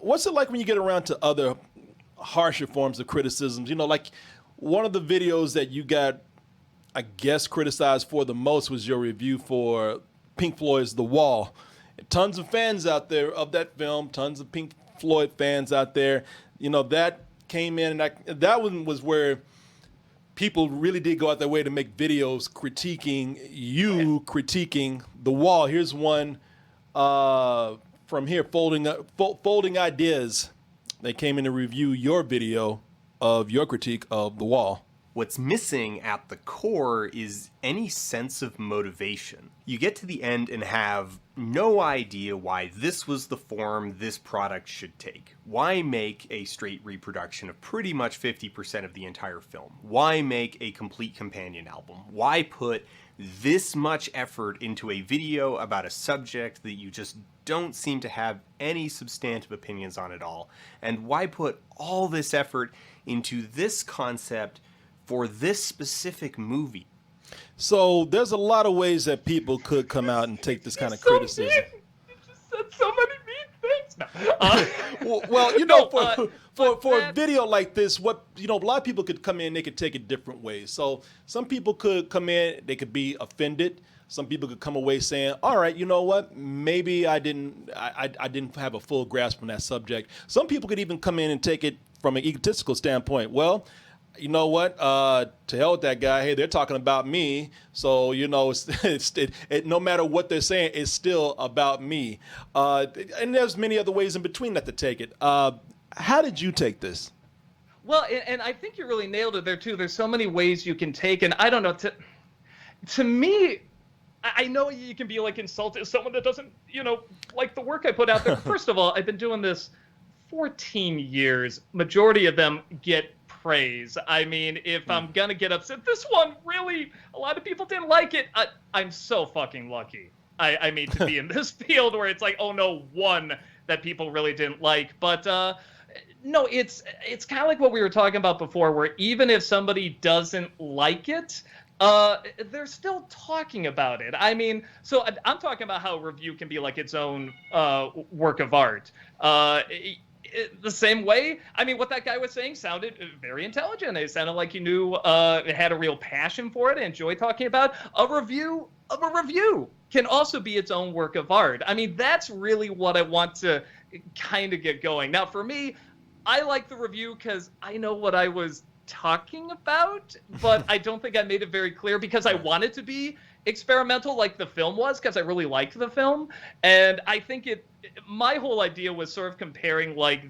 what's it like when you get around to other harsher forms of criticisms? You know, like one of the videos that you got, I guess, criticized for the most was your review for Pink Floyd's The Wall. Tons of fans out there of that film, tons of Pink Floyd fans out there. You know, that came in, and that one was where people really did go out their way to make videos critiquing The Wall. Here's one from here, Folding Ideas. They came in to review your video of your critique of The Wall. What's missing at the core is any sense of motivation. You get to the end and have no idea why this was the form this product should take. Why make a straight reproduction of pretty much 50% of the entire film? Why make a complete companion album? Why put this much effort into a video about a subject that you just don't seem to have any substantive opinions on at all? And why put all this effort into this concept for this specific movie? So there's a lot of ways that people could come out and take this kind of criticism. You just said so many mean things. No. Well, you know, for a video like this, a lot of people could come in, they could take it different ways. So some people could come in, they could be offended. Some people could come away saying, all right, you know what, maybe I didn't have a full grasp on that subject. Some people could even come in and take it from an egotistical standpoint. Well, you know what? To hell with that guy. Hey, they're talking about me. So, you know, no matter what they're saying, it's still about me. And there's many other ways in between that to take it. How did you take this? Well, and I think you really nailed it there, too. There's so many ways you can take, and I don't know, to me, I know you can be, like, insulted as someone that doesn't, like the work I put out there. First of all, I've been doing this 14 years. Majority of them get praise. I mean, if I'm gonna get upset, this one really, a lot of people didn't like it. I'm so fucking lucky. I mean, to be in this field where it's like, oh no, one that people really didn't like. But no, it's kind of like what we were talking about before, where even if somebody doesn't like it, they're still talking about it. I mean, so I'm talking about how a review can be like its own work of art. The same way, I mean, what that guy was saying sounded very intelligent. It sounded like he knew, it had a real passion for it, enjoyed talking about. A review of a review can also be its own work of art. I mean, that's really what I want to kind of get going. Now, for me, I like the review because I know what I was talking about, but I don't think I made it very clear because I wanted to be experimental like the film was, because I really liked the film. And I think my whole idea was sort of comparing like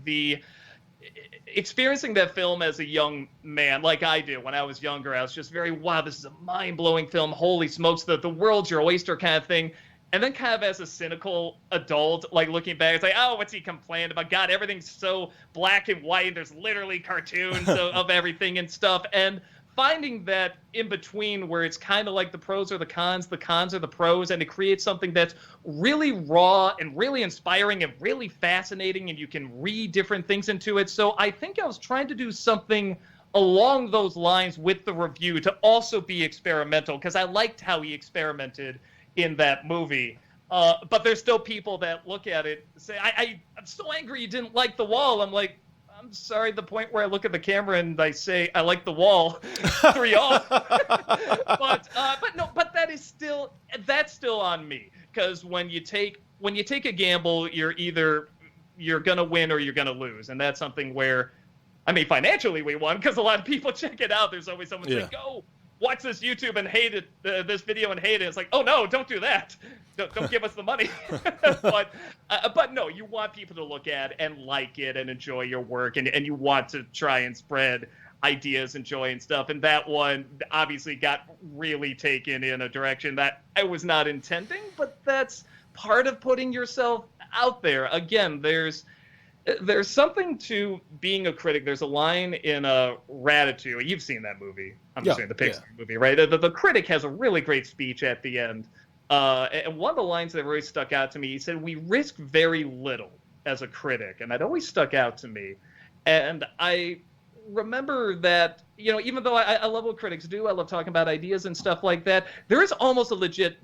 experiencing that film as a young man, like I did when I was younger. I was just very, wow, this is a mind-blowing film. Holy smokes, the world's your oyster kind of thing. And then kind of as a cynical adult, like looking back, it's like, oh, what's he complaining about? God, everything's so black and white. There's literally cartoons of everything and stuff. And finding that in between where it's kind of like the pros are the cons are the pros, and it creates something that's really raw and really inspiring and really fascinating, and you can read different things into it. So I think I was trying to do something along those lines with the review to also be experimental, because I liked how he experimented in that movie. But there's still people that look at it and say, I'm so angry you didn't like The Wall. I'm like, I'm sorry, the point where I look at the camera and I say, I like The Wall, 3 off. But that's still on me. Because when you take a gamble, you're going to win or you're going to lose. And that's something where, I mean, financially we won because a lot of people check it out. There's always someone saying, go watch this YouTube and hate it, this video and hate it. It's like, oh no, don't do that. Don't give us the money. But no, you want people to look at and like it and enjoy your work, and you want to try and spread ideas and joy and stuff. And that one obviously got really taken in a direction that I was not intending, but that's part of putting yourself out there. Again, there's something to being a critic. There's a line in Ratatouille. You've seen that movie. I'm just saying the Pixar movie, right? The critic has a really great speech at the end. And one of the lines that really stuck out to me, he said, we risk very little as a critic. And that always stuck out to me. And I remember that, even though I love what critics do, I love talking about ideas and stuff like that, there is almost a legit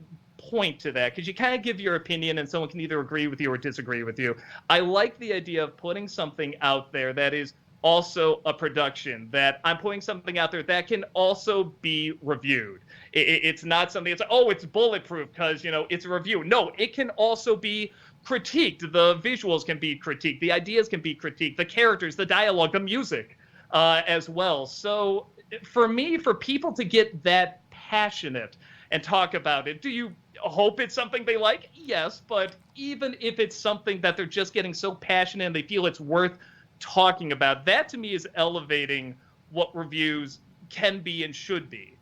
point to that, because you kind of give your opinion and someone can either agree with you or disagree with you. I like the idea of putting something out there that is also a production, that I'm putting something out there that can also be reviewed. It's not something that's, oh, it's bulletproof because, it's a review. No, it can also be critiqued. The visuals can be critiqued. The ideas can be critiqued. The characters, the dialogue, the music as well. So for me, for people to get that passionate and talk about it, do you hope it's something they like? Yes, but even if it's something that they're just getting so passionate and they feel it's worth talking about, that to me is elevating what reviews can be and should be,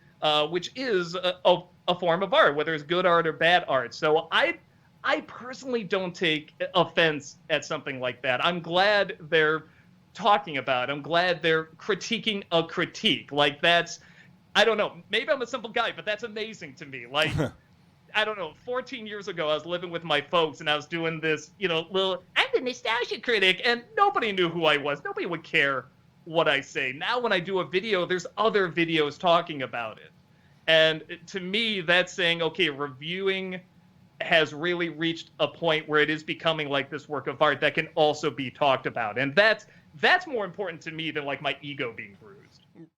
which is a form of art, whether it's good art or bad art. So I personally don't take offense at something like that. I'm glad they're talking about it. I'm glad they're critiquing a critique. Like, that's, I don't know, maybe I'm a simple guy, but that's amazing to me. Like, I don't know, 14 years ago, I was living with my folks and I was doing this, little, I'm the nostalgia critic, and nobody knew who I was. Nobody would care what I say. Now when I do a video, there's other videos talking about it. And to me, that's saying, okay, reviewing has really reached a point where it is becoming like this work of art that can also be talked about. And that's more important to me than like my ego being bruised.